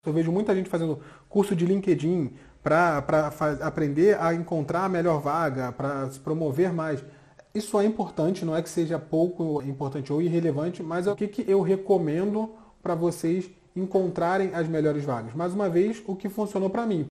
Eu vejo muita gente fazendo curso de LinkedIn para aprender a encontrar a melhor vaga, para se promover mais. Isso é importante, não é que seja pouco importante ou irrelevante, mas é o que eu recomendo para vocês encontrarem as melhores vagas. Mais uma vez, o que funcionou para mim.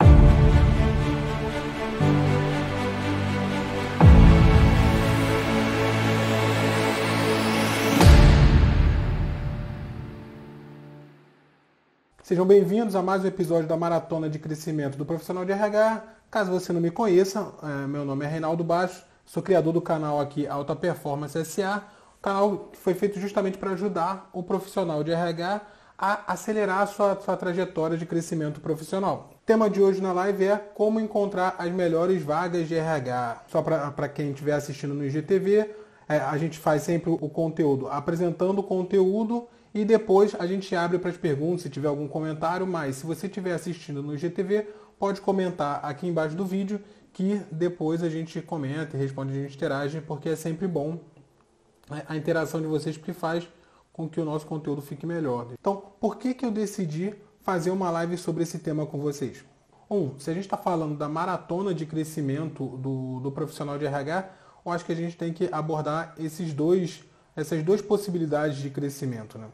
Sejam bem-vindos a mais um episódio da Maratona de Crescimento do Profissional de RH. Caso você não me conheça, meu nome é Reinaldo Bastos, sou criador do canal aqui Alta Performance SA, o canal que foi feito justamente para ajudar o profissional de RH a acelerar a sua trajetória de crescimento profissional. O tema de hoje na live é como encontrar as melhores vagas de RH. Só para quem estiver assistindo no IGTV, a gente faz sempre o conteúdo apresentando o conteúdo e depois a gente abre para as perguntas, se tiver algum comentário, mas se você estiver assistindo no IGTV, pode comentar aqui embaixo do vídeo que depois a gente comenta e responde, a gente interage, porque é sempre bom a interação de vocês, porque faz com que o nosso conteúdo fique melhor. Então, por que eu decidi fazer uma live sobre esse tema com vocês? Se a gente está falando da maratona de crescimento do profissional de RH, eu acho que a gente tem que abordar essas duas possibilidades de crescimento, né?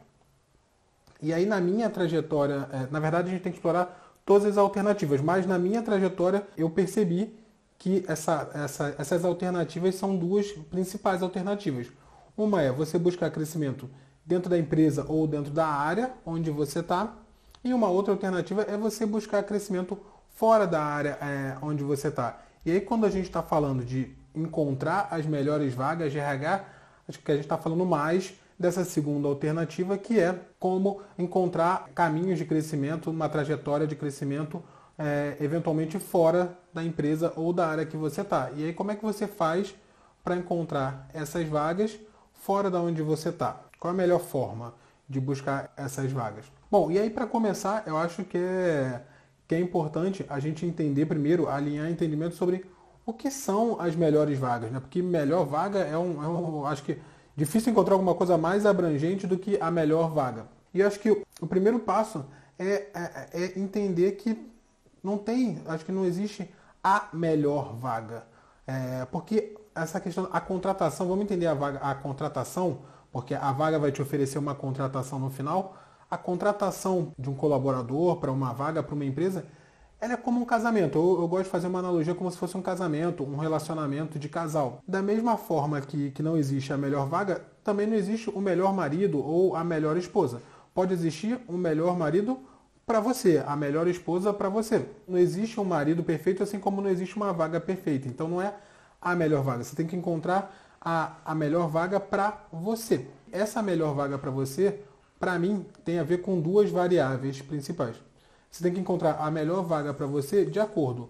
E aí na minha trajetória, na verdade a gente tem que explorar todas as alternativas, mas na minha trajetória eu percebi que essas alternativas são duas principais alternativas. Uma é você buscar crescimento dentro da empresa ou dentro da área onde você está, e uma outra alternativa é você buscar crescimento fora da área onde você está. E aí quando a gente está falando de encontrar as melhores vagas de RH, acho que a gente está falando mais dessa segunda alternativa, que é como encontrar caminhos de crescimento, uma trajetória de crescimento, eventualmente fora da empresa ou da área que você está. E aí como é que você faz para encontrar essas vagas fora da onde você está? Qual é a melhor forma de buscar essas vagas? Bom, e aí para começar, eu acho que é importante a gente entender primeiro, alinhar entendimento sobre o que são as melhores vagas, né? Porque melhor vaga acho que difícil encontrar alguma coisa mais abrangente do que a melhor vaga. E eu acho que o primeiro passo é entender que acho que não existe a melhor vaga. Porque essa questão, a contratação, vamos entender a contratação, porque a vaga vai te oferecer uma contratação no final. A contratação de um colaborador para uma vaga, para uma empresa, ela é como um casamento. Eu gosto de fazer uma analogia como se fosse um casamento, um relacionamento de casal. Da mesma forma que não existe a melhor vaga, também não existe o melhor marido ou a melhor esposa. Pode existir um melhor marido para você, a melhor esposa para você. Não existe um marido perfeito, assim como não existe uma vaga perfeita. Então não é a melhor vaga. Você tem que encontrar a melhor vaga para você. Essa melhor vaga para você, para mim, tem a ver com duas variáveis principais. Você tem que encontrar a melhor vaga para você de acordo,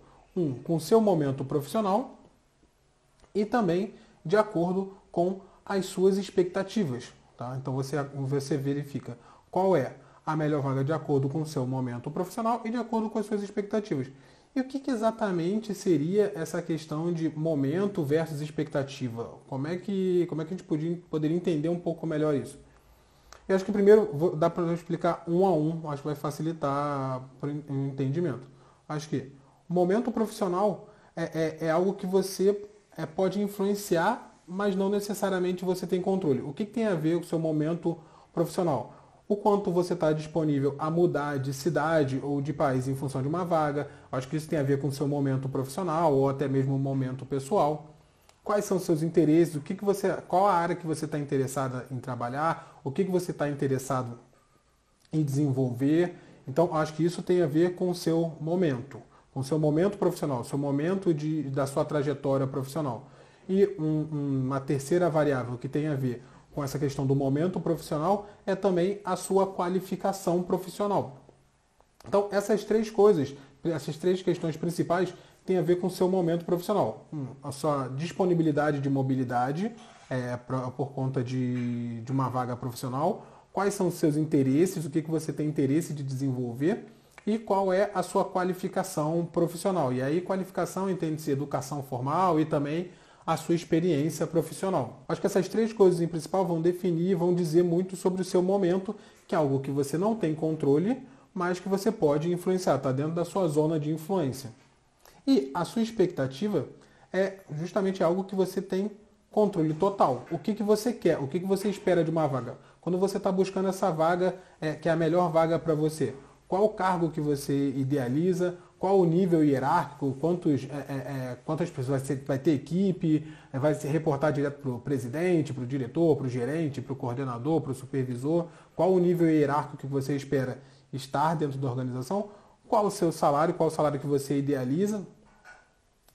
com o seu momento profissional e também de acordo com as suas expectativas. Tá? Então você verifica qual é a melhor vaga de acordo com o seu momento profissional e de acordo com as suas expectativas. E o que exatamente seria essa questão de momento versus expectativa? Como é que a gente poderia entender um pouco melhor isso? Eu acho que primeiro dá para eu explicar um a um, acho que vai facilitar o entendimento. Acho que o momento profissional é algo que você pode influenciar, mas não necessariamente você tem controle. O que tem a ver com o seu momento profissional? O quanto você está disponível a mudar de cidade ou de país em função de uma vaga. Acho que isso tem a ver com o seu momento profissional ou até mesmo o momento pessoal. Quais são os seus interesses, qual a área que você está interessada em trabalhar, o que você está interessado em desenvolver. Então, acho que isso tem a ver com o seu momento profissional, o seu momento da sua trajetória profissional. E uma terceira variável que tem a ver com essa questão do momento profissional é também a sua qualificação profissional. Então, essas três questões principais tem a ver com o seu momento profissional. A sua disponibilidade de mobilidade por conta de uma vaga profissional, quais são os seus interesses, o que você tem interesse de desenvolver e qual é a sua qualificação profissional. E aí qualificação entende-se educação formal e também a sua experiência profissional. Acho que essas três coisas em principal vão definir, vão dizer muito sobre o seu momento, que é algo que você não tem controle, mas que você pode influenciar, está dentro da sua zona de influência. E a sua expectativa é justamente algo que você tem controle total. O que você quer, o que você espera de uma vaga. Quando você está buscando essa vaga, que é a melhor vaga para você, qual o cargo que você idealiza, qual o nível hierárquico, quantas pessoas vai ter equipe, vai se reportar direto para o presidente, para o diretor, para o gerente, para o coordenador, para o supervisor, qual o nível hierárquico que você espera estar dentro da organização, qual o seu salário, qual o salário que você idealiza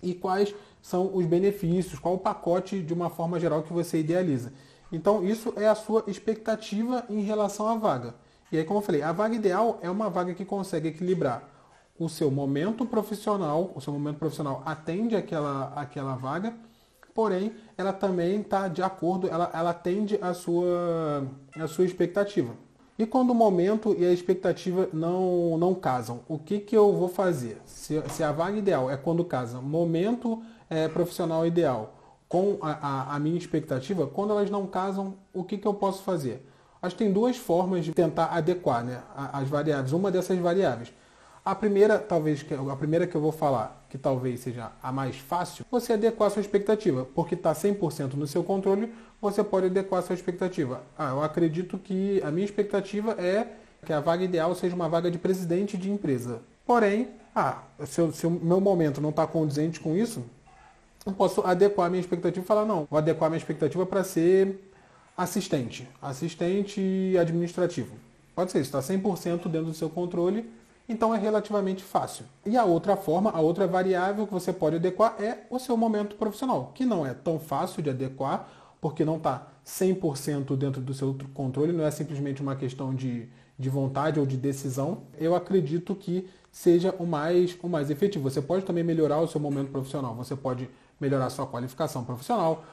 e quais são os benefícios, qual o pacote de uma forma geral que você idealiza. Então isso é a sua expectativa em relação à vaga. E aí, como eu falei, a vaga ideal é uma vaga que consegue equilibrar o seu momento profissional atende aquela vaga, porém ela também está de acordo, ela atende a sua expectativa. E quando o momento e a expectativa não casam, o que eu vou fazer? Se a vaga ideal é quando casa momento profissional ideal com a minha expectativa, quando elas não casam, o que eu posso fazer? Acho que tem duas formas de tentar adequar, né, as variáveis, uma dessas variáveis. A primeira que eu vou falar, que talvez seja a mais fácil, você adequar a sua expectativa, porque está 100% no seu controle, você pode adequar a sua expectativa. Eu acredito que a minha expectativa é que a vaga ideal seja uma vaga de presidente de empresa. Porém, se o meu momento não está condizente com isso, eu posso adequar a minha expectativa e falar, não, vou adequar a minha expectativa para ser assistente administrativo. Pode ser, está 100% dentro do seu controle, então é relativamente fácil. E a outra forma, a outra variável que você pode adequar é o seu momento profissional, que não é tão fácil de adequar, porque não está 100% dentro do seu controle, não é simplesmente uma questão de vontade ou de decisão. Eu acredito que seja o mais efetivo. Você pode também melhorar o seu momento profissional, você pode melhorar a sua qualificação profissional.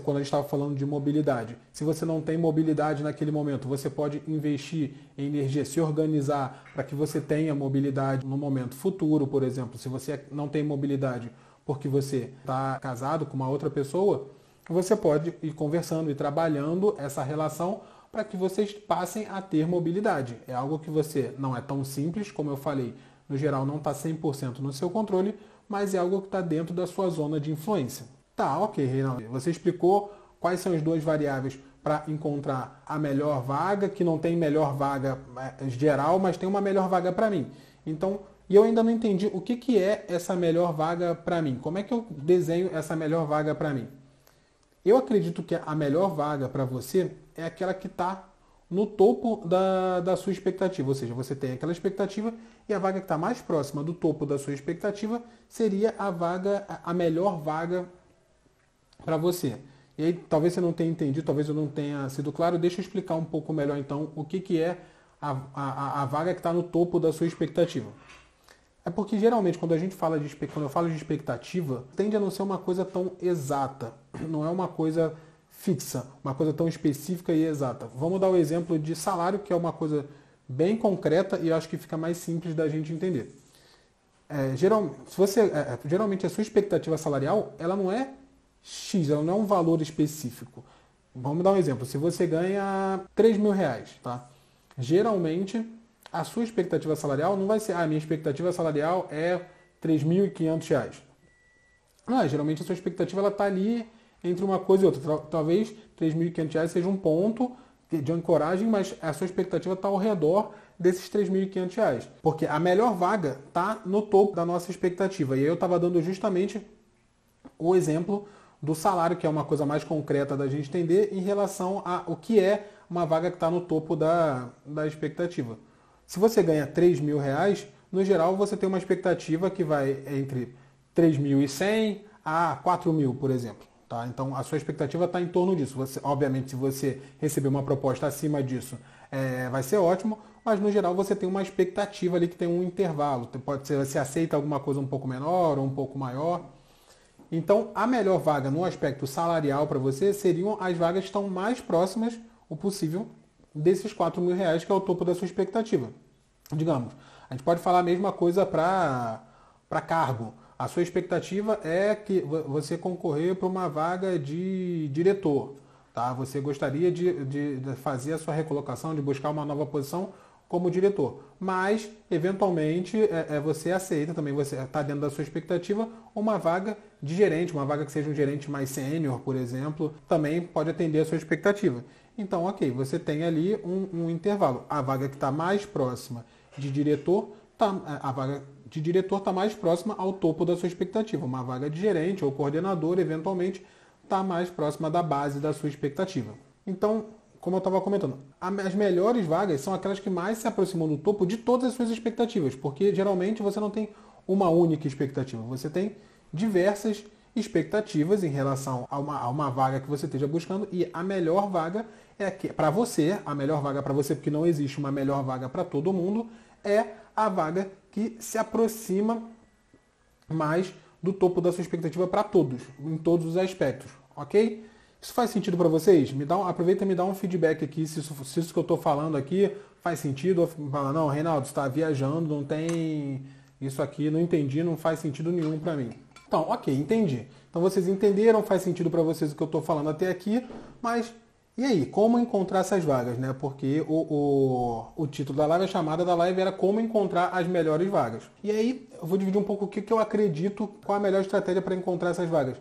Quando a gente estava falando de mobilidade, se você não tem mobilidade naquele momento, você pode investir em energia, se organizar para que você tenha mobilidade no momento futuro, por exemplo. Se você não tem mobilidade porque você está casado com uma outra pessoa, você pode ir conversando e trabalhando essa relação para que vocês passem a ter mobilidade. É algo que você não é tão simples, como eu falei, no geral não está 100% no seu controle, mas é algo que está dentro da sua zona de influência. Tá, ok, Reinaldo. Você explicou quais são as duas variáveis para encontrar a melhor vaga, que não tem melhor vaga geral, mas tem uma melhor vaga para mim. Então, e eu ainda não entendi o que é essa melhor vaga para mim. Como é que eu desenho essa melhor vaga para mim? Eu acredito que a melhor vaga para você é aquela que está no topo da sua expectativa. Ou seja, você tem aquela expectativa e a vaga que está mais próxima do topo da sua expectativa seria a melhor vaga para você. E aí, talvez você não tenha entendido, talvez eu não tenha sido claro. Deixa eu explicar um pouco melhor, então, o que é a vaga que está no topo da sua expectativa. É porque, geralmente, quando eu falo de expectativa, tende a não ser uma coisa tão exata. Não é uma coisa fixa, uma coisa tão específica e exata. Vamos dar o exemplo de salário, que é uma coisa bem concreta e eu acho que fica mais simples da gente entender. Geralmente, a sua expectativa salarial, ela não é X, ela não é um valor específico. Vamos dar um exemplo. Se você ganha R$3.000, tá? Geralmente, a sua expectativa salarial não vai ser, minha expectativa salarial é R$3.500. Não, geralmente a sua expectativa ela está ali entre uma coisa e outra. Talvez R$3.500 seja um ponto de ancoragem, mas a sua expectativa está ao redor desses R$3.500. Porque a melhor vaga está no topo da nossa expectativa. E aí eu estava dando justamente o exemplo do salário, que é uma coisa mais concreta da gente entender em relação a o que é uma vaga que está no topo da expectativa. Se você ganha R$3.000, no geral você tem uma expectativa que vai entre 3.100 a 4.000, por exemplo. Tá? Então a sua expectativa está em torno disso. Obviamente, se você receber uma proposta acima disso, vai ser ótimo, mas no geral você tem uma expectativa ali que tem um intervalo. Pode ser, você aceita alguma coisa um pouco menor ou um pouco maior. Então, a melhor vaga no aspecto salarial para você seriam as vagas que estão mais próximas, o possível, desses R$4.000, que é o topo da sua expectativa. Digamos, a gente pode falar a mesma coisa para cargo. A sua expectativa é que você concorrer para uma vaga de diretor. Tá? Você gostaria de fazer a sua recolocação, de buscar uma nova posição como diretor. Mas, eventualmente, você aceita também, você está dentro da sua expectativa, uma vaga de gerente, uma vaga que seja um gerente mais sênior, por exemplo, também pode atender a sua expectativa. Então, ok, você tem ali um intervalo. A vaga que está mais próxima de diretor, a vaga de diretor está mais próxima ao topo da sua expectativa. Uma vaga de gerente ou coordenador, eventualmente, está mais próxima da base da sua expectativa. Então, como eu estava comentando, as melhores vagas são aquelas que mais se aproximam do topo de todas as suas expectativas, porque geralmente você não tem uma única expectativa, você tem diversas expectativas em relação a uma vaga que você esteja buscando, e a melhor vaga é para você, a melhor vaga para você, porque não existe uma melhor vaga para todo mundo, é a vaga que se aproxima mais do topo da sua expectativa para todos, em todos os aspectos, ok? Isso faz sentido para vocês? Aproveita e me dá um feedback aqui, se isso que eu estou falando aqui faz sentido, ou fala, não, Reinaldo, você está viajando, não tem isso aqui, não entendi, não faz sentido nenhum para mim. Então, ok, entendi. Então vocês entenderam, faz sentido para vocês o que eu estou falando até aqui, mas e aí, como encontrar essas vagas, né? Porque o título da live, a chamada da live era como encontrar as melhores vagas. E aí, eu vou dividir um pouco o que eu acredito, qual a melhor estratégia para encontrar essas vagas.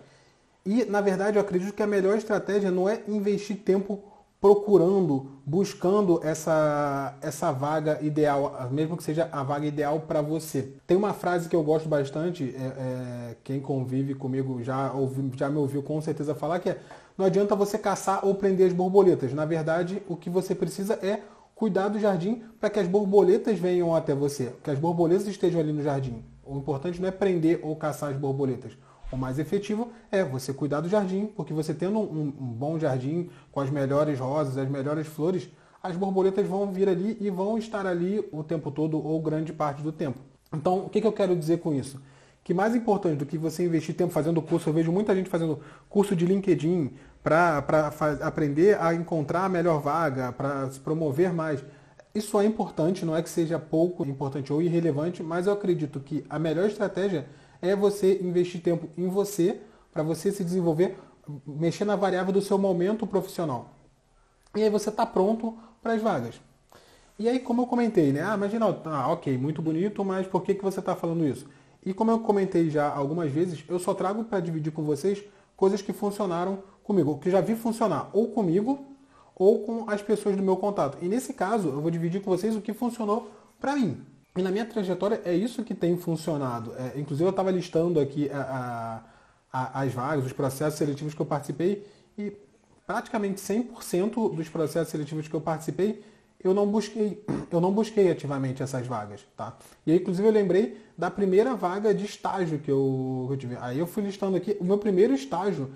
E, na verdade, eu acredito que a melhor estratégia não é investir tempo procurando, buscando essa vaga ideal, mesmo que seja a vaga ideal para você. Tem uma frase que eu gosto bastante, quem convive comigo já me ouviu com certeza falar, que é: não adianta você caçar ou prender as borboletas. Na verdade, o que você precisa é cuidar do jardim para que as borboletas venham até você, que as borboletas estejam ali no jardim. O importante não é prender ou caçar as borboletas. O mais efetivo é você cuidar do jardim, porque você tendo um bom jardim com as melhores rosas, as melhores flores, as borboletas vão vir ali e vão estar ali o tempo todo ou grande parte do tempo. Então, o que eu quero dizer com isso? Que mais importante do que você investir tempo fazendo curso, eu vejo muita gente fazendo curso de LinkedIn para aprender a encontrar a melhor vaga, para se promover mais. Isso é importante, não é que seja pouco importante ou irrelevante, mas eu acredito que a melhor estratégia é você investir tempo em você, para você se desenvolver, mexer na variável do seu momento profissional. E aí você está pronto para as vagas. E aí, como eu comentei, né? Mas Ginaldo, ok, muito bonito, mas por que você está falando isso? E como eu comentei já algumas vezes, eu só trago para dividir com vocês coisas que funcionaram comigo, que já vi funcionar ou comigo ou com as pessoas do meu contato. E nesse caso, eu vou dividir com vocês o que funcionou para mim. E na minha trajetória é isso que tem funcionado. Inclusive eu estava listando aqui as vagas, os processos seletivos que eu participei, e praticamente 100% dos processos seletivos que eu participei, eu não busquei ativamente essas vagas, tá? E aí, inclusive, eu lembrei da primeira vaga de estágio que eu tive. Aí eu fui listando aqui o meu primeiro estágio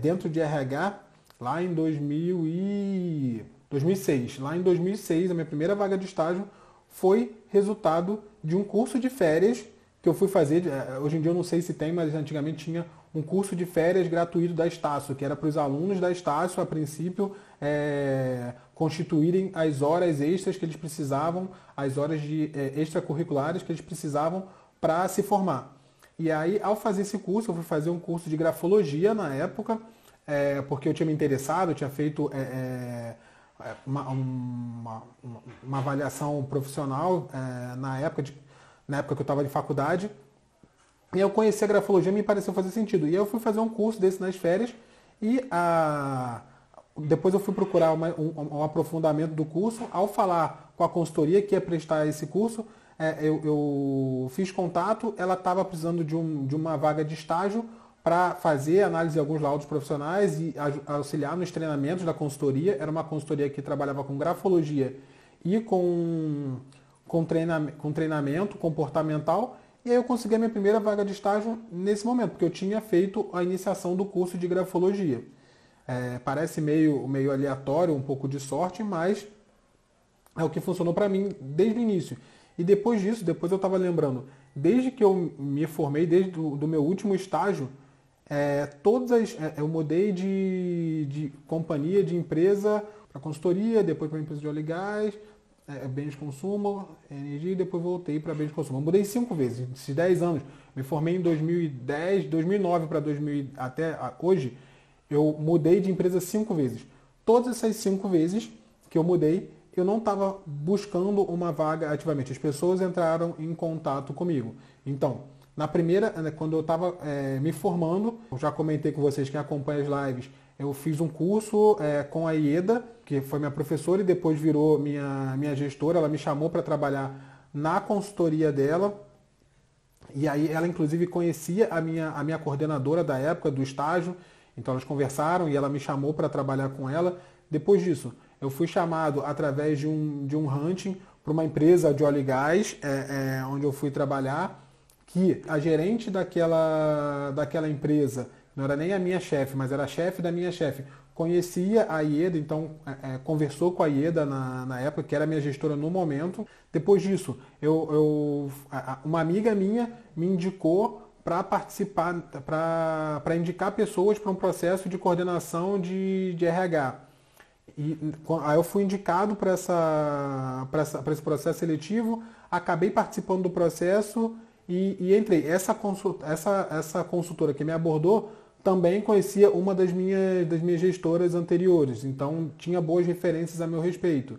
dentro de RH lá em 2006. Lá em 2006, a minha primeira vaga de estágio foi resultado de um curso de férias que eu fui fazer. Hoje em dia eu não sei se tem, mas antigamente tinha um curso de férias gratuito da Estácio, que era para os alunos da Estácio, a princípio, constituírem as horas extras que eles precisavam, as horas extracurriculares que eles precisavam para se formar. E aí, ao fazer esse curso, eu fui fazer um curso de grafologia na época, porque eu tinha me interessado, eu tinha feito uma avaliação profissional na época que eu estava de faculdade. E eu conheci a grafologia e me pareceu fazer sentido. E aí eu fui fazer um curso desse nas férias e depois eu fui procurar um aprofundamento do curso. Ao falar com a consultoria que ia prestar esse curso, eu fiz contato, ela estava precisando de uma vaga de estágio para fazer análise de alguns laudos profissionais e auxiliar nos treinamentos da consultoria. Era uma consultoria que trabalhava com grafologia e com treinamento comportamental. E aí eu consegui a minha primeira vaga de estágio nesse momento, porque eu tinha feito a iniciação do curso de grafologia. Parece meio aleatório, um pouco de sorte, mas é o que funcionou para mim desde o início. E depois disso, depois eu estava lembrando, desde que eu me formei, desde do meu último estágio, eu mudei de companhia, de empresa para consultoria, depois para empresa de óleo e gás, bens de consumo, energia, e depois voltei para bens de consumo. Eu mudei 5 vezes, esses 10 anos. Me formei em 2010, 2009 para 2000, até hoje, eu mudei de empresa 5 vezes. Todas essas 5 vezes que eu mudei, eu não estava buscando uma vaga ativamente. As pessoas entraram em contato comigo. Então, na primeira, quando eu estava me formando, eu já comentei com vocês, quem acompanha as lives, eu fiz um curso com a Ieda, que foi minha professora e depois virou minha gestora. Ela me chamou para trabalhar na consultoria dela. E aí ela inclusive conhecia a minha coordenadora da época do estágio, então elas conversaram e ela me chamou para trabalhar com ela. Depois disso, eu fui chamado através de um hunting para uma empresa de óleo e gás, onde eu fui trabalhar, que a gerente daquela empresa, não era nem a minha chefe, mas era a chefe da minha chefe, conhecia a Ieda, então conversou com a Ieda na época, que era minha gestora no momento. Depois disso, uma amiga minha me indicou para participar, para indicar pessoas para um processo de coordenação de RH. Aí eu fui indicado para esse processo seletivo, acabei participando do processo e entrei. Essa consultora que me abordou também conhecia uma das minhas gestoras anteriores, então tinha boas referências a meu respeito.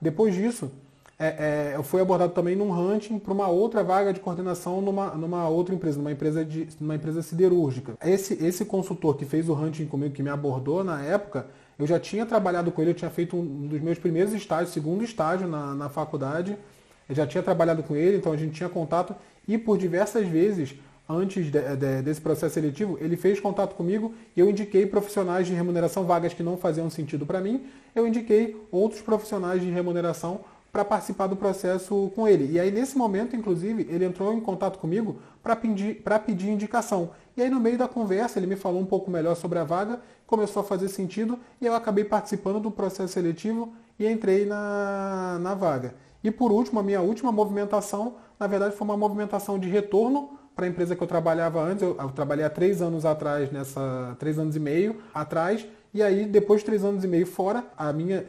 Depois disso, eu fui abordado também num hunting para uma outra vaga de coordenação numa outra empresa, numa empresa siderúrgica. Esse consultor que fez o hunting comigo, que me abordou na época, eu já tinha trabalhado com ele, eu tinha feito um dos meus primeiros estágios, segundo estágio na faculdade, eu já tinha trabalhado com ele, então a gente tinha contato e por diversas vezes antes desse processo seletivo, ele fez contato comigo e eu indiquei profissionais de remuneração, vagas que não faziam sentido para mim, eu indiquei outros profissionais de remuneração para participar do processo com ele. E aí, nesse momento, inclusive, ele entrou em contato comigo para pedir indicação. E aí, no meio da conversa, ele me falou um pouco melhor sobre a vaga, começou a fazer sentido e eu acabei participando do processo seletivo e entrei na vaga. E por último, a minha última movimentação, na verdade, foi uma movimentação de retorno para a empresa que eu trabalhava antes. Eu trabalhei há 3 anos atrás, 3 anos e meio atrás, e aí depois de 3 anos e meio fora, a minha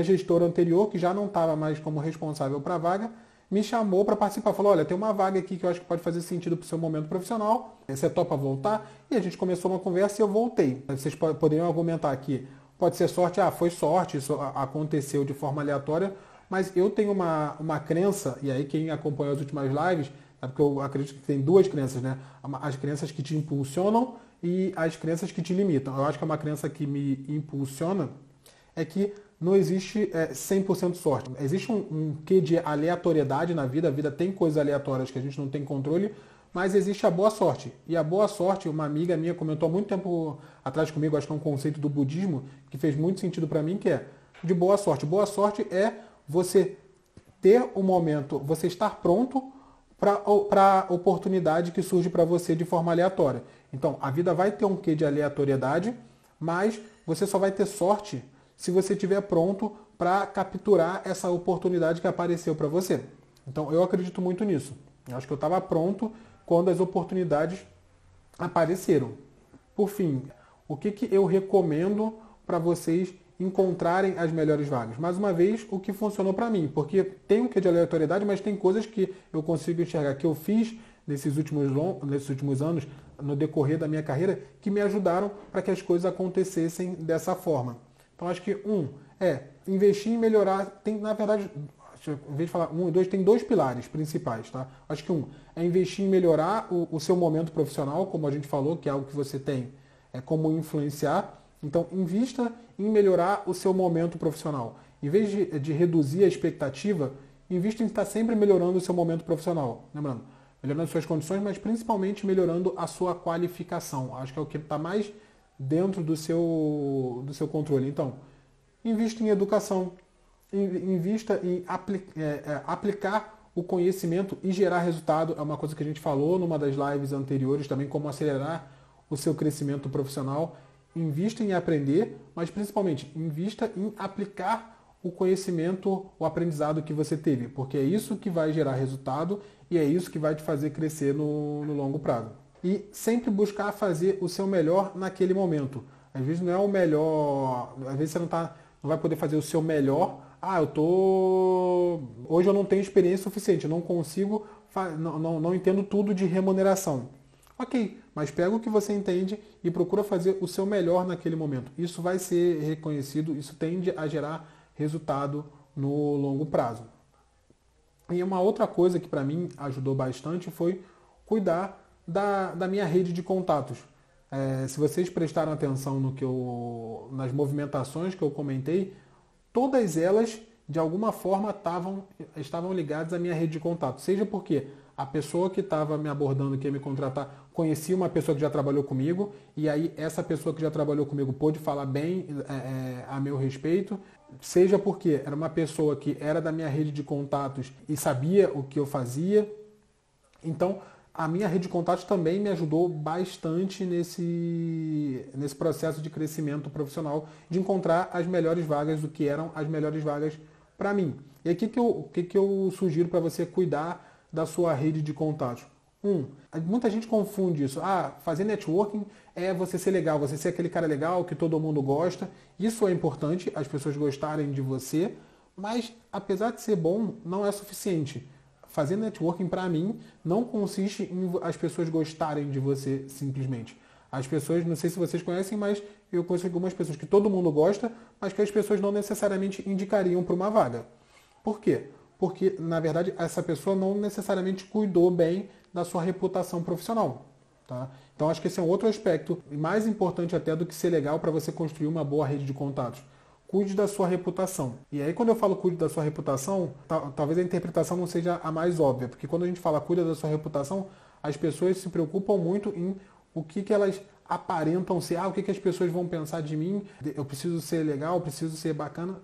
gestora anterior, que já não estava mais como responsável para a vaga, me chamou para participar. Falou, olha, tem uma vaga aqui que eu acho que pode fazer sentido para o seu momento profissional, você topa voltar? E a gente começou uma conversa e eu voltei. Vocês poderiam argumentar aqui, pode ser sorte, foi sorte, isso aconteceu de forma aleatória, mas eu tenho uma crença, e aí quem acompanhou as últimas lives, é porque eu acredito que tem 2 crenças, né? As crenças que te impulsionam e as crenças que te limitam. Eu acho que uma crença que me impulsiona é que não existe 100% sorte. Existe um quê de aleatoriedade na vida, a vida tem coisas aleatórias que a gente não tem controle, mas existe a boa sorte. E a boa sorte, uma amiga minha comentou há muito tempo atrás comigo, acho que é um conceito do budismo que fez muito sentido para mim, que é de boa sorte. Boa sorte é você ter um momento, você estar pronto para a oportunidade que surge para você de forma aleatória. Então, a vida vai ter um quê de aleatoriedade, mas você só vai ter sorte se você estiver pronto para capturar essa oportunidade que apareceu para você. Então, eu acredito muito nisso. Eu acho que eu estava pronto quando as oportunidades apareceram. Por fim, o que eu recomendo para vocês encontrarem as melhores vagas? Mais uma vez, o que funcionou para mim, porque tem um quê de aleatoriedade, mas tem coisas que eu consigo enxergar, que eu fiz nesses últimos anos, no decorrer da minha carreira, que me ajudaram para que as coisas acontecessem dessa forma. Então, acho que investir em melhorar, na verdade, em vez de falar 1 e 2, tem 2 pilares principais, tá? Acho que é investir em melhorar o seu momento profissional, como a gente falou, que é algo que você tem como influenciar. Então, invista em melhorar o seu momento profissional. Em vez de reduzir a expectativa, invista em estar sempre melhorando o seu momento profissional. Lembrando, melhorando as suas condições, mas principalmente melhorando a sua qualificação. Acho que é o que está mais dentro do seu controle. Então, invista em educação, invista em aplicar o conhecimento e gerar resultado. É uma coisa que a gente falou numa das lives anteriores também, como acelerar o seu crescimento profissional. Invista em aprender, mas principalmente invista em aplicar o conhecimento, o aprendizado que você teve, porque é isso que vai gerar resultado e é isso que vai te fazer crescer no longo prazo. E sempre buscar fazer o seu melhor naquele momento. Às vezes não é o melhor, às vezes você não vai poder fazer o seu melhor. Hoje eu não tenho experiência suficiente, eu não consigo, não entendo tudo de remuneração. Ok, mas pega o que você entende e procura fazer o seu melhor naquele momento. Isso vai ser reconhecido, isso tende a gerar resultado no longo prazo. E uma outra coisa que para mim ajudou bastante foi cuidar da minha rede de contatos. Se vocês prestaram atenção nas movimentações que eu comentei, todas elas de alguma forma estavam ligadas à minha rede de contatos. Seja porque a pessoa que estava me abordando, que ia me contratar, conhecia uma pessoa que já trabalhou comigo, e aí essa pessoa que já trabalhou comigo pôde falar bem a meu respeito. Seja porque era uma pessoa que era da minha rede de contatos e sabia o que eu fazia. Então, a minha rede de contatos também me ajudou bastante nesse processo de crescimento profissional, de encontrar as melhores vagas, do que eram as melhores vagas para mim. E aí, o que eu sugiro para você cuidar da sua rede de contatos? Muita gente confunde isso. Fazer networking é você ser legal, você ser aquele cara legal que todo mundo gosta. Isso é importante, as pessoas gostarem de você, mas apesar de ser bom, não é suficiente. Fazer networking, para mim, não consiste em as pessoas gostarem de você simplesmente. As pessoas, não sei se vocês conhecem, mas eu conheço algumas pessoas que todo mundo gosta, mas que as pessoas não necessariamente indicariam para uma vaga. Por quê? Porque, na verdade, essa pessoa não necessariamente cuidou bem da sua reputação profissional. Tá? Então, acho que esse é um outro aspecto, mais importante até do que ser legal para você construir uma boa rede de contatos. Cuide da sua reputação. E aí, quando eu falo cuide da sua reputação, talvez a interpretação não seja a mais óbvia, porque quando a gente fala cuida da sua reputação, as pessoas se preocupam muito em o que elas aparentam ser. O que as pessoas vão pensar de mim? Eu preciso ser legal, eu preciso ser bacana.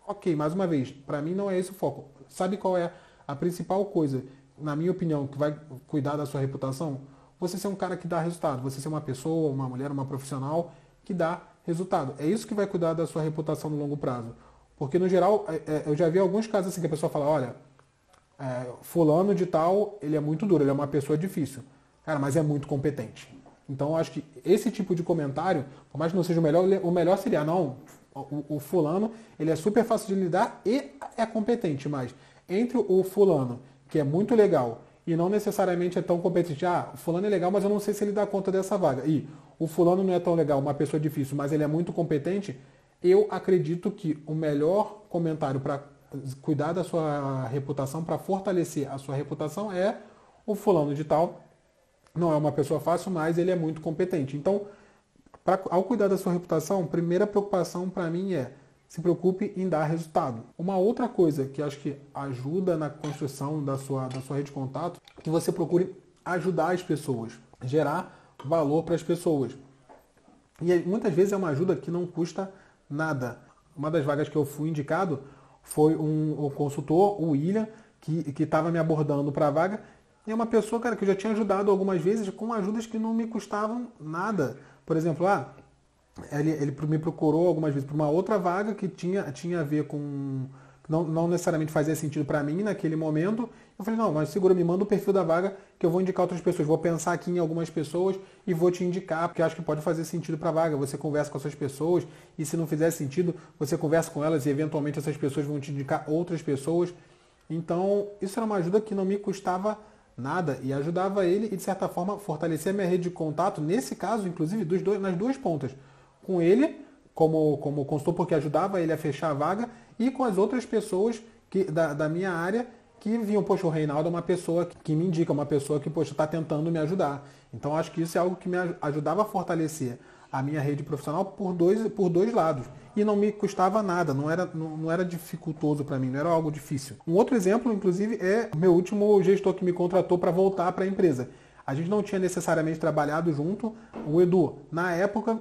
Ok, mais uma vez, para mim não é esse o foco. Sabe qual é a principal coisa, na minha opinião, que vai cuidar da sua reputação? Você ser um cara que dá resultado. Você ser uma pessoa, uma mulher, uma profissional que dá resultado. É isso que vai cuidar da sua reputação no longo prazo. Porque, no geral, eu já vi alguns casos assim que a pessoa fala, olha, fulano de tal, ele é muito duro, ele é uma pessoa difícil. Cara, mas é muito competente. Então, eu acho que esse tipo de comentário, por mais que não seja o melhor seria, não, o fulano, ele é super fácil de lidar e é competente, mas entre o fulano, que é muito legal, e não necessariamente é tão competente, o fulano é legal, mas eu não sei se ele dá conta dessa vaga, e o fulano não é tão legal, uma pessoa difícil, mas ele é muito competente, eu acredito que o melhor comentário para cuidar da sua reputação, para fortalecer a sua reputação, é o fulano de tal, não é uma pessoa fácil, mas ele é muito competente. Então, ao cuidar da sua reputação, a primeira preocupação para mim é se preocupe em dar resultado. Uma outra coisa que acho que ajuda na construção da sua rede de contato é que você procure ajudar as pessoas, gerar valor para as pessoas. E muitas vezes é uma ajuda que não custa nada. Uma das vagas que eu fui indicado foi um consultor, o William, que estava me abordando para a vaga. E é uma pessoa, cara, que eu já tinha ajudado algumas vezes com ajudas que não me custavam nada. Por exemplo, ele me procurou algumas vezes para uma outra vaga que tinha a ver com... Não necessariamente fazia sentido para mim naquele momento. Eu falei, não, mas segura, me manda o perfil da vaga que eu vou indicar outras pessoas. Vou pensar aqui em algumas pessoas e vou te indicar, porque acho que pode fazer sentido para a vaga. Você conversa com essas pessoas e se não fizer sentido, você conversa com elas e eventualmente essas pessoas vão te indicar outras pessoas. Então, isso era uma ajuda que não me custava nada e ajudava ele e, de certa forma, fortalecer a minha rede de contato, nesse caso, inclusive, nas duas pontas. Com ele, como consultor, porque ajudava ele a fechar a vaga, e com as outras pessoas da minha área que viam, poxa, o Reinaldo é uma pessoa que me indica, uma pessoa que, poxa, está tentando me ajudar. Então, acho que isso é algo que me ajudava a fortalecer a minha rede profissional por dois lados. E não me custava nada, não era dificultoso para mim, não era algo difícil. Um outro exemplo, inclusive, é o meu último gestor que me contratou para voltar para a empresa. A gente não tinha necessariamente trabalhado junto. O Edu, na época,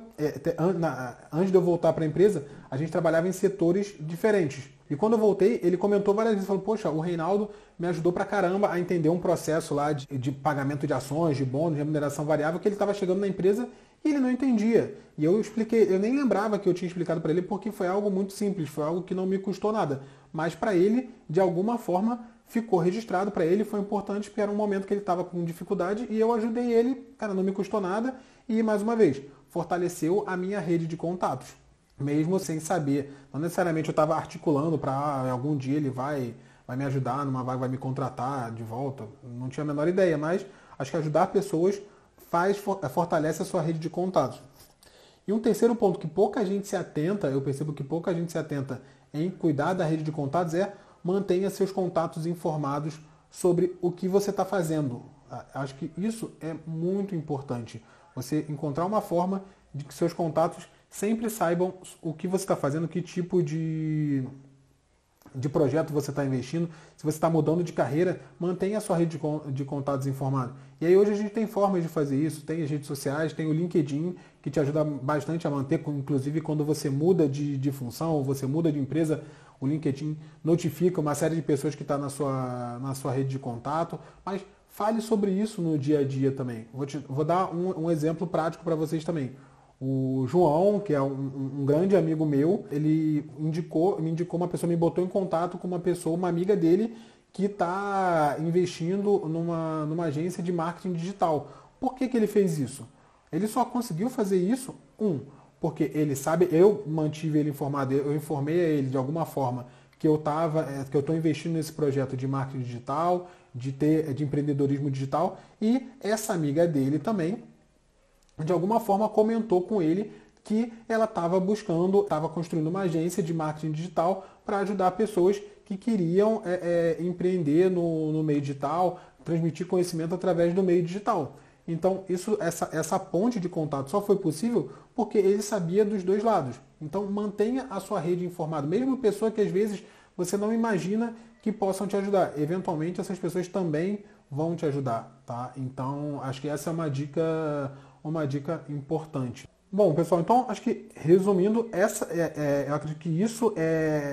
antes de eu voltar para a empresa, a gente trabalhava em setores diferentes. E quando eu voltei, ele comentou várias vezes, falou, poxa, o Reinaldo me ajudou pra caramba a entender um processo lá de pagamento de ações, de bônus, de remuneração variável, que ele estava chegando na empresa e ele não entendia. E eu expliquei, eu nem lembrava que eu tinha explicado para ele, porque foi algo muito simples, foi algo que não me custou nada. Mas para ele, de alguma forma, ficou registrado, para ele foi importante, porque era um momento que ele estava com dificuldade e eu ajudei ele, cara, não me custou nada e, mais uma vez, fortaleceu a minha rede de contatos. Mesmo sem saber, não necessariamente eu estava articulando para algum dia ele vai me ajudar numa vaga, vai me contratar de volta, não tinha a menor ideia, mas acho que ajudar pessoas fortalece a sua rede de contatos. E um terceiro ponto que pouca gente se atenta, eu percebo que pouca gente se atenta em cuidar da rede de contatos é mantenha seus contatos informados sobre o que você está fazendo. Acho que isso é muito importante. Você encontrar uma forma de que seus contatos sempre saibam o que você está fazendo, que tipo de projeto você está investindo, se você está mudando de carreira, mantenha a sua rede de contatos informada. E aí hoje a gente tem formas de fazer isso, tem as redes sociais, tem o LinkedIn, que te ajuda bastante a manter, inclusive quando você muda de função, ou você muda de empresa, o LinkedIn notifica uma série de pessoas que está na sua rede de contato, mas fale sobre isso no dia a dia também. Vou dar um exemplo prático para vocês também. O João, que é um grande amigo meu, ele me indicou uma pessoa, me botou em contato com uma pessoa, uma amiga dele, que está investindo numa agência de marketing digital. Por que ele fez isso? Ele só conseguiu fazer isso, porque ele sabe, eu mantive ele informado, eu informei a ele de alguma forma que eu estou investindo nesse projeto de marketing digital, de empreendedorismo digital, e essa amiga dele também, de alguma forma comentou com ele que ela estava construindo uma agência de marketing digital para ajudar pessoas que queriam empreender no meio digital, transmitir conhecimento através do meio digital. Então, essa ponte de contato só foi possível porque ele sabia dos dois lados. Então, mantenha a sua rede informada, mesmo pessoa que às vezes você não imagina que possam te ajudar. Eventualmente, essas pessoas também vão te ajudar, tá? Então, acho que essa é uma dica importante. Bom, pessoal, então acho que resumindo, eu acredito que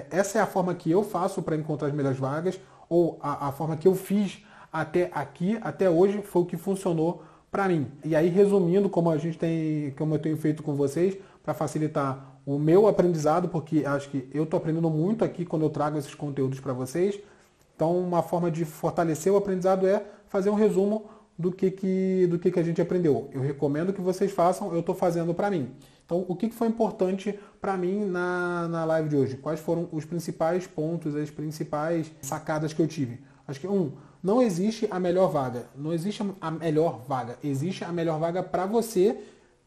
essa é a forma que eu faço para encontrar as melhores vagas, ou a forma que eu fiz até hoje foi o que funcionou para mim. E aí, resumindo, como eu tenho feito com vocês, para facilitar o meu aprendizado, porque acho que eu estou aprendendo muito aqui quando eu trago esses conteúdos para vocês. Então, uma forma de fortalecer o aprendizado é fazer um resumo do que a gente aprendeu. Eu recomendo que vocês façam, eu estou fazendo para mim. Então, o que foi importante para mim na live de hoje? Quais foram os principais pontos, as principais sacadas que eu tive? Acho que, não existe a melhor vaga. Não existe a melhor vaga. Existe a melhor vaga para você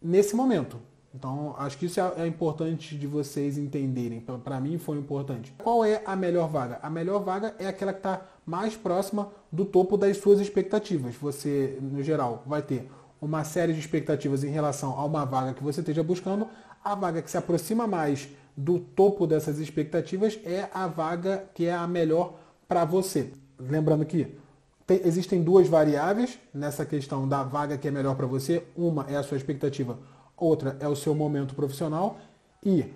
nesse momento. Então, acho que isso é importante de vocês entenderem. Para mim foi importante. Qual é a melhor vaga? A melhor vaga é aquela que está mais próxima do topo das suas expectativas. Você, no geral, vai ter uma série de expectativas em relação a uma vaga que você esteja buscando. A vaga que se aproxima mais do topo dessas expectativas é a vaga que é a melhor para você. Lembrando que existem duas variáveis nessa questão da vaga que é melhor para você. Uma é a sua expectativa, outra é o seu momento profissional. E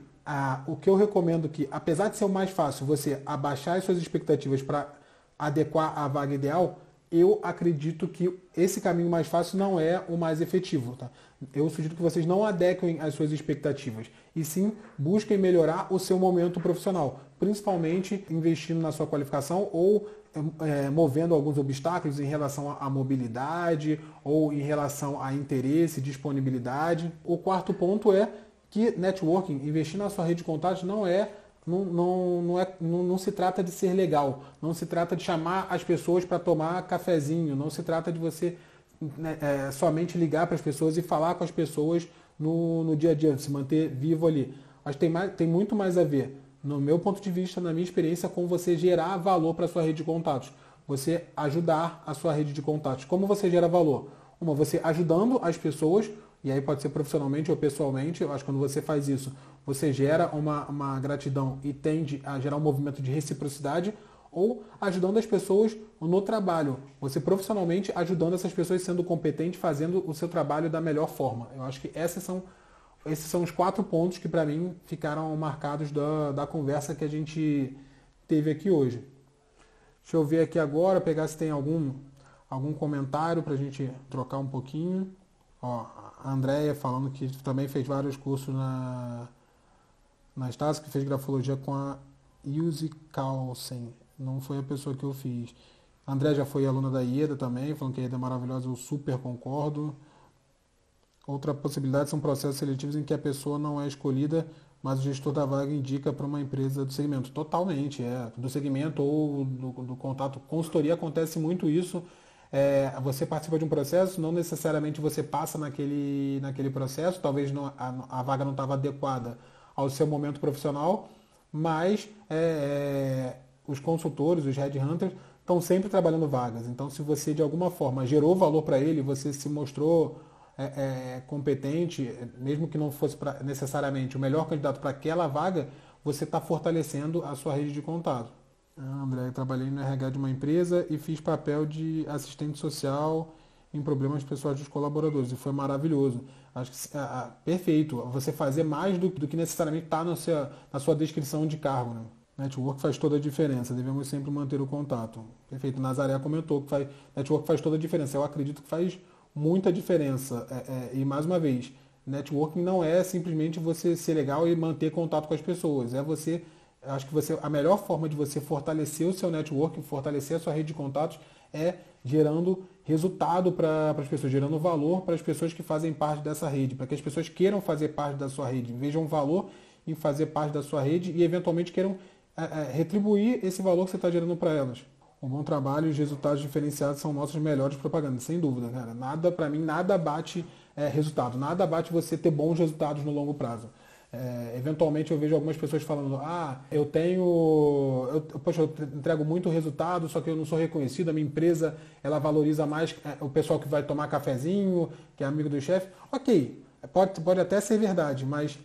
o que eu recomendo que, apesar de ser o mais fácil, você abaixar as suas expectativas para adequar à vaga ideal, eu acredito que esse caminho mais fácil não é o mais efetivo. Tá? Eu sugiro que vocês não adequem as suas expectativas, e sim busquem melhorar o seu momento profissional, principalmente investindo na sua qualificação ou movendo alguns obstáculos em relação à mobilidade ou em relação a interesse, disponibilidade. O quarto ponto é que networking, investir na sua rede de contatos não se trata de ser legal, não se trata de chamar as pessoas para tomar cafezinho, não se trata de você somente ligar para as pessoas e falar com as pessoas no dia a dia, se manter vivo ali. Mas tem muito mais a ver, no meu ponto de vista, na minha experiência, com você gerar valor para a sua rede de contatos. Você ajudar a sua rede de contatos. Como você gera valor? Você ajudando as pessoas, e aí pode ser profissionalmente ou pessoalmente. Eu acho que quando você faz isso, você gera uma gratidão e tende a gerar um movimento de reciprocidade, ou ajudando as pessoas no trabalho. Você profissionalmente ajudando essas pessoas, sendo competente, fazendo o seu trabalho da melhor forma. Eu acho que esses são os 4 pontos que para mim ficaram marcados da conversa que a gente teve aqui hoje. Deixa eu ver aqui agora, pegar se tem algum comentário para a gente trocar um pouquinho. Ó, a Andrea falando que também fez vários cursos na Estácio, que fez grafologia com a Ilse Carlsen. Não foi a pessoa que eu fiz. A Andrea já foi aluna da IEDA também, falando que a IEDA é maravilhosa, eu super concordo. Outra possibilidade são processos seletivos em que a pessoa não é escolhida, mas o gestor da vaga indica para uma empresa do segmento. Totalmente, do segmento ou do contato. Consultoria acontece muito isso. Você participa de um processo, não necessariamente você passa naquele processo, talvez a vaga não estava adequada ao seu momento profissional, mas os consultores, os headhunters, estão sempre trabalhando vagas. Então, se você de alguma forma gerou valor para ele, você se mostrou competente, mesmo que não fosse necessariamente o melhor candidato para aquela vaga, você está fortalecendo a sua rede de contato. André, eu trabalhei no RH de uma empresa e fiz papel de assistente social em problemas pessoais dos colaboradores e foi maravilhoso. Acho que perfeito. Você fazer mais do que necessariamente está na sua descrição de cargo, né? Network faz toda a diferença, devemos sempre manter o contato. Perfeito. Nazaré comentou que network faz toda a diferença. Eu acredito que faz muita diferença. E mais uma vez, networking não é simplesmente você ser legal e manter contato com as pessoas. Acho que a melhor forma de você fortalecer o seu networking, fortalecer a sua rede de contatos é gerando resultado para as pessoas, gerando valor para as pessoas que fazem parte dessa rede, para que as pessoas queiram fazer parte da sua rede, vejam valor em fazer parte da sua rede e eventualmente queiram retribuir esse valor que você está gerando para elas. Um bom trabalho e os resultados diferenciados são nossas melhores propagandas, sem dúvida, cara. Para mim, nada bate resultado, nada bate você ter bons resultados no longo prazo. Eventualmente eu vejo algumas pessoas falando, poxa, eu entrego muito resultado, só que eu não sou reconhecido, a minha empresa ela valoriza mais o pessoal que vai tomar cafezinho, que é amigo do chefe. Ok, pode até ser verdade, mas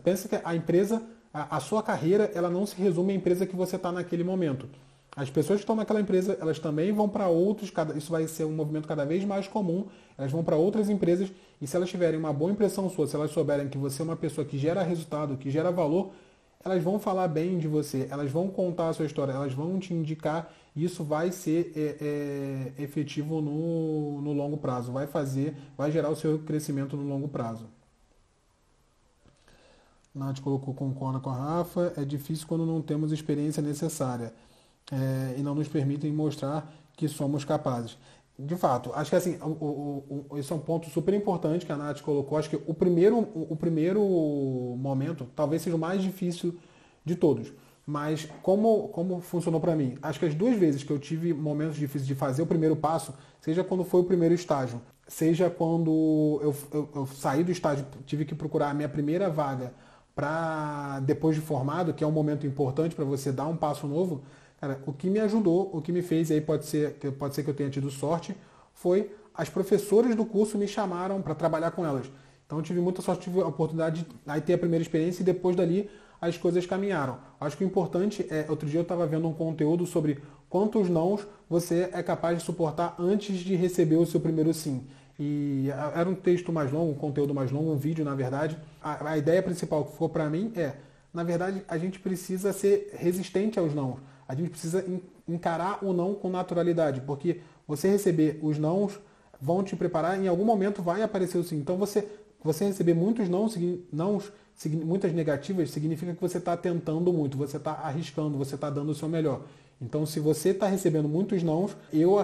pensa que a empresa, a sua carreira, ela não se resume à empresa que você está naquele momento. As pessoas que estão naquela empresa, elas também vão para outros, isso vai ser um movimento cada vez mais comum, elas vão para outras empresas e se elas tiverem uma boa impressão sua, se elas souberem que você é uma pessoa que gera resultado, que gera valor, elas vão falar bem de você, elas vão contar a sua história, elas vão te indicar e isso vai ser efetivo no longo prazo, vai gerar o seu crescimento no longo prazo. Nath colocou, concorda com a Rafa, é difícil quando não temos experiência necessária. E não nos permitem mostrar que somos capazes. De fato, acho que assim, esse é um ponto super importante que a Nath colocou. Acho que o primeiro momento talvez seja o mais difícil de todos. Mas como funcionou para mim? Acho que as duas vezes que eu tive momentos difíceis de fazer o primeiro passo, seja quando foi o primeiro estágio, seja quando eu saí do estágio, tive que procurar a minha primeira vaga para depois de formado, que é um momento importante para você dar um passo novo. Cara, o que me ajudou, o que me fez, e aí pode ser que eu tenha tido sorte, foi as professoras do curso me chamaram para trabalhar com elas. Então eu tive muita sorte, tive a oportunidade de ter a primeira experiência e depois dali as coisas caminharam. Acho que o importante outro dia eu estava vendo um conteúdo sobre quantos nãos você é capaz de suportar antes de receber o seu primeiro sim. E era um texto mais longo, um conteúdo mais longo, um vídeo na verdade. A ideia principal que ficou para mim na verdade, a gente precisa ser resistente aos não. A gente precisa encarar o não com naturalidade, porque você receber os nãos vão te preparar, em algum momento vai aparecer o sim. Então você receber muitos nãos, muitas negativas, significa que você está tentando muito, você está arriscando, você está dando o seu melhor. Então se você está recebendo muitos nãos, eu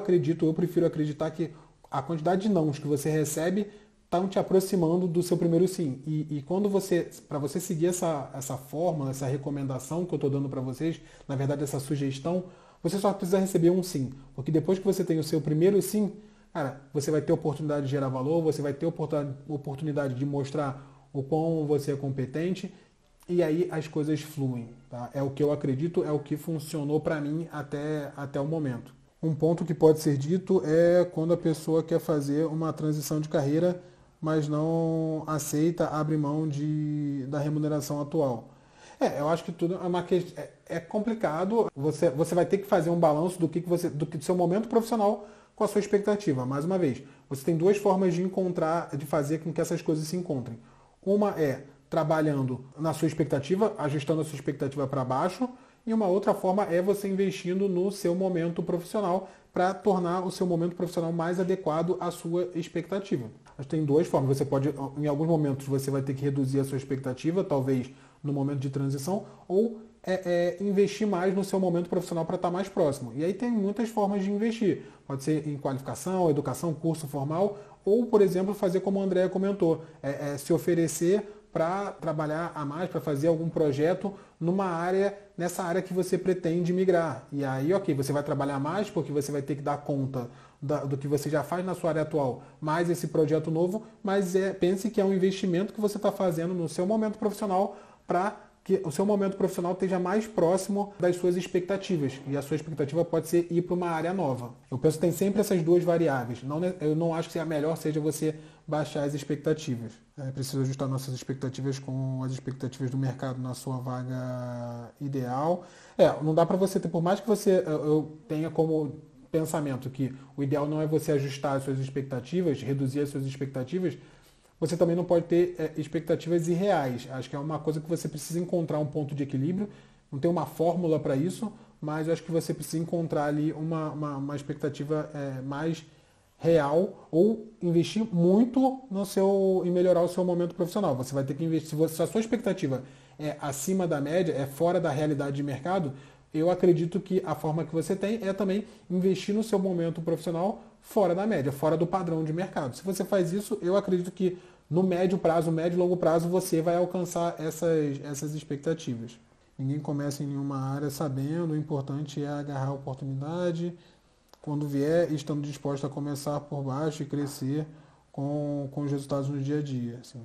prefiro acreditar que a quantidade de nãos que você recebe estão te aproximando do seu primeiro sim. E quando para você seguir essa fórmula, essa recomendação que eu estou dando para vocês, na verdade essa sugestão, você só precisa receber um sim. Porque depois que você tem o seu primeiro sim, cara, você vai ter oportunidade de gerar valor, você vai ter oportunidade de mostrar o quão você é competente e aí as coisas fluem. Tá? É o que eu acredito, é o que funcionou para mim até o momento. Um ponto que pode ser dito é quando a pessoa quer fazer uma transição de carreira mas não aceita, abre mão da remuneração atual. Eu acho que tudo é uma questão. É complicado. Você vai ter que fazer um balanço do seu momento profissional com a sua expectativa. Mais uma vez, você tem duas formas de fazer com que essas coisas se encontrem. Uma é trabalhando na sua expectativa, ajustando a sua expectativa para baixo, e uma outra forma é você investindo no seu momento profissional para tornar o seu momento profissional mais adequado à sua expectativa. Mas tem duas formas. Você pode, em alguns momentos, você vai ter que reduzir a sua expectativa, talvez no momento de transição, ou investir mais no seu momento profissional para estar mais próximo. E aí tem muitas formas de investir. Pode ser em qualificação, educação, curso formal, ou, por exemplo, fazer como a Andrea comentou, se oferecer para trabalhar a mais, para fazer algum projeto nessa área que você pretende migrar. E aí, ok, você vai trabalhar mais porque você vai ter que dar conta do que você já faz na sua área atual, mais esse projeto novo, mas pense que é um investimento que você está fazendo no seu momento profissional para que o seu momento profissional esteja mais próximo das suas expectativas. E a sua expectativa pode ser ir para uma área nova. Eu penso que tem sempre essas duas variáveis. Eu não acho que a melhor seja você baixar as expectativas. É preciso ajustar nossas expectativas com as expectativas do mercado na sua vaga ideal. Não dá para você ter, por mais que eu tenha como pensamento que o ideal não é você ajustar as suas expectativas, reduzir as suas expectativas, você também não pode ter expectativas irreais. Acho que é uma coisa que você precisa encontrar um ponto de equilíbrio. Não tem uma fórmula para isso, mas eu acho que você precisa encontrar ali uma expectativa mais real ou investir muito em melhorar o seu momento profissional. Você vai ter que investir. Se a sua expectativa é acima da média, é fora da realidade de mercado, eu acredito que a forma que você tem é também investir no seu momento profissional fora da média, fora do padrão de mercado. Se você faz isso, eu acredito que no médio e longo prazo, você vai alcançar essas expectativas. Ninguém começa em nenhuma área sabendo, o importante é agarrar a oportunidade, quando vier, estando disposto a começar por baixo e crescer com os resultados no dia a dia. Assim.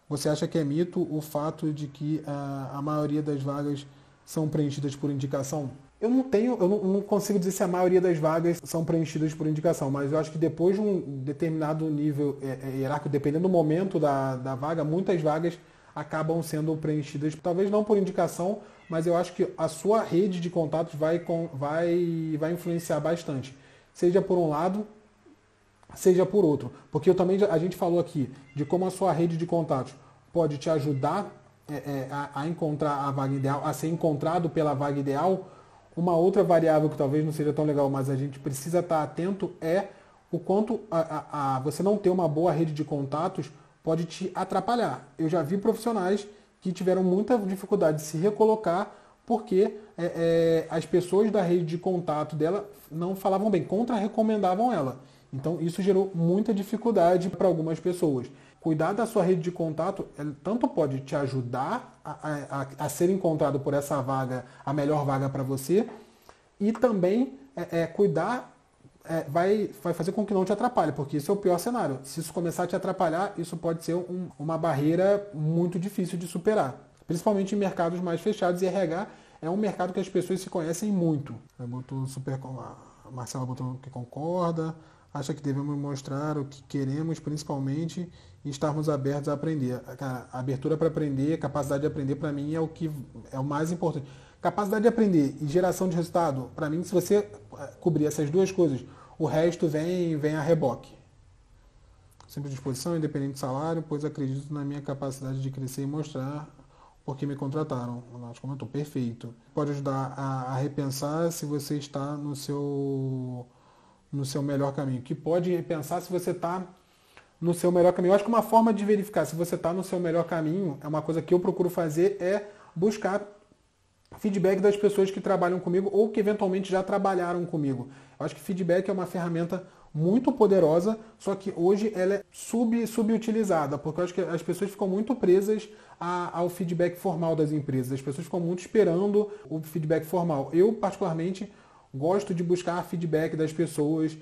Você acha que é mito o fato de que a maioria das vagas são preenchidas por indicação? Eu não consigo dizer se a maioria das vagas são preenchidas por indicação, mas eu acho que depois de um determinado nível hierárquico, dependendo do momento da vaga, muitas vagas acabam sendo preenchidas, talvez não por indicação, mas eu acho que a sua rede de contatos vai influenciar bastante. Seja por um lado, seja por outro. Porque a gente falou aqui de como a sua rede de contatos pode te ajudar a encontrar a vaga ideal, a ser encontrado pela vaga ideal. Uma outra variável que talvez não seja tão legal, mas a gente precisa estar atento é o quanto você não ter uma boa rede de contatos pode te atrapalhar. Eu já vi profissionais que tiveram muita dificuldade de se recolocar porque as pessoas da rede de contato dela não falavam bem, contra-recomendavam ela. Então isso gerou muita dificuldade para algumas pessoas. Cuidar da sua rede de contato tanto pode te ajudar a ser encontrado por essa vaga, a melhor vaga para você, e também cuidar vai fazer com que não te atrapalhe, porque isso é o pior cenário. Se isso começar a te atrapalhar, isso pode ser uma barreira muito difícil de superar. Principalmente em mercados mais fechados, e RH é um mercado que as pessoas se conhecem muito. A Marcela botou que concorda, acha que devemos mostrar o que queremos, principalmente, e estarmos abertos a aprender. Cara, a abertura para aprender, a capacidade de aprender, para mim, é o mais importante. Capacidade de aprender e geração de resultado, para mim, se você cobrir essas duas coisas, o resto vem a reboque. Sempre à disposição, independente do salário, pois acredito na minha capacidade de crescer e mostrar porque me contrataram. O Nath comentou, perfeito. Pode ajudar a repensar se você está no seu melhor caminho. Que pode repensar se você está no seu melhor caminho. Eu acho que uma forma de verificar se você está no seu melhor caminho, é uma coisa que eu procuro fazer, é buscar feedback das pessoas que trabalham comigo ou que eventualmente já trabalharam comigo. Eu acho que feedback é uma ferramenta muito poderosa, só que hoje ela é subutilizada, porque eu acho que as pessoas ficam muito presas ao feedback formal das empresas. As pessoas ficam muito esperando o feedback formal. Eu, particularmente, gosto de buscar feedback das pessoas,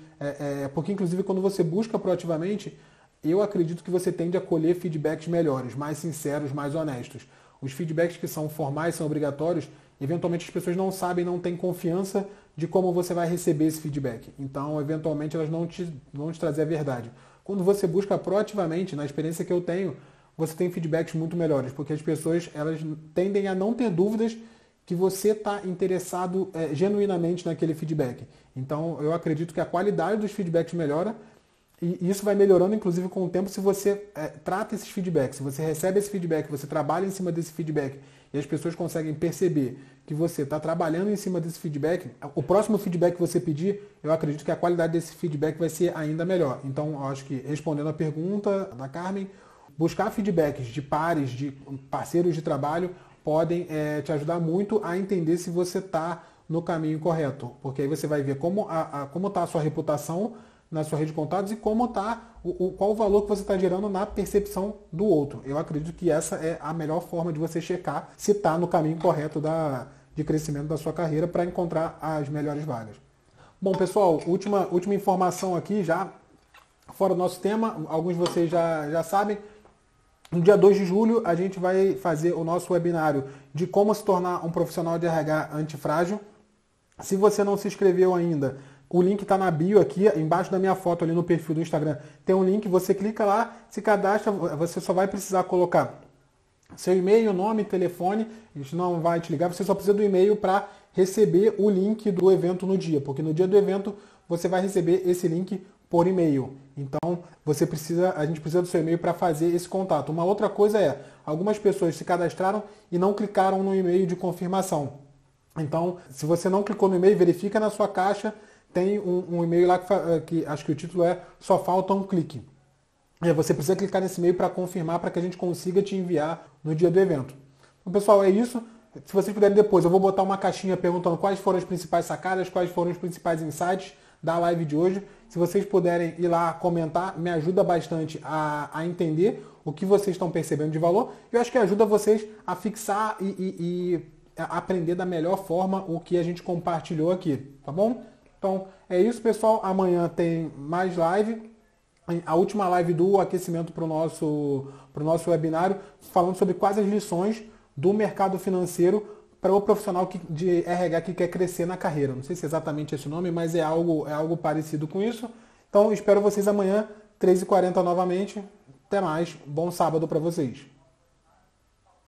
porque inclusive quando você busca proativamente, eu acredito que você tende a colher feedbacks melhores, mais sinceros, mais honestos. Os feedbacks que são formais, são obrigatórios, eventualmente as pessoas não sabem, não têm confiança de como você vai receber esse feedback. Então, eventualmente, elas vão te trazer a verdade. Quando você busca proativamente, na experiência que eu tenho, você tem feedbacks muito melhores, porque as pessoas elas tendem a não ter dúvidas que você está interessado genuinamente naquele feedback. Então, eu acredito que a qualidade dos feedbacks melhora, e isso vai melhorando, inclusive, com o tempo, se você trata esses feedbacks, se você recebe esse feedback, você trabalha em cima desse feedback, e as pessoas conseguem perceber que você está trabalhando em cima desse feedback, o próximo feedback que você pedir, eu acredito que a qualidade desse feedback vai ser ainda melhor. Então, eu acho que, respondendo a pergunta da Carmen, buscar feedbacks de pares, de parceiros de trabalho, podem te ajudar muito a entender se você está no caminho correto, porque aí você vai ver como está a sua reputação na sua rede de contatos e como qual o valor que você está gerando na percepção do outro. Eu acredito que essa é a melhor forma de você checar se está no caminho correto de crescimento da sua carreira para encontrar as melhores vagas. Bom, pessoal, última informação aqui, já fora do nosso tema, alguns de vocês já sabem, No dia 2 de julho, a gente vai fazer o nosso webinário de como se tornar um profissional de RH antifrágil. Se você não se inscreveu ainda, o link está na bio aqui, embaixo da minha foto ali no perfil do Instagram. Tem um link, você clica lá, se cadastra, você só vai precisar colocar seu e-mail, nome, telefone, a gente não vai te ligar, você só precisa do e-mail para receber o link do evento no dia, porque no dia do evento você vai receber esse link por e-mail. Então, a gente precisa do seu e-mail para fazer esse contato. Uma outra coisa é, algumas pessoas se cadastraram e não clicaram no e-mail de confirmação. Então, se você não clicou no e-mail, verifica na sua caixa, tem um e-mail lá que acho que o título é Só Falta um Clique. Você precisa clicar nesse e-mail para confirmar, para que a gente consiga te enviar no dia do evento. Então, pessoal, é isso. Se vocês puderem depois, eu vou botar uma caixinha perguntando quais foram as principais sacadas, quais foram os principais insights da live de hoje. Se vocês puderem ir lá comentar, me ajuda bastante a entender o que vocês estão percebendo de valor. Eu acho que ajuda vocês a fixar e aprender da melhor forma o que a gente compartilhou aqui, tá bom? Então, é isso, pessoal. Amanhã tem mais live. A última live do aquecimento para o nosso webinário, falando sobre quais as lições do mercado financeiro para o profissional de RH que quer crescer na carreira. Não sei se é exatamente esse nome, mas é algo parecido com isso. Então, espero vocês amanhã, 3h40 novamente. Até mais. Bom sábado para vocês.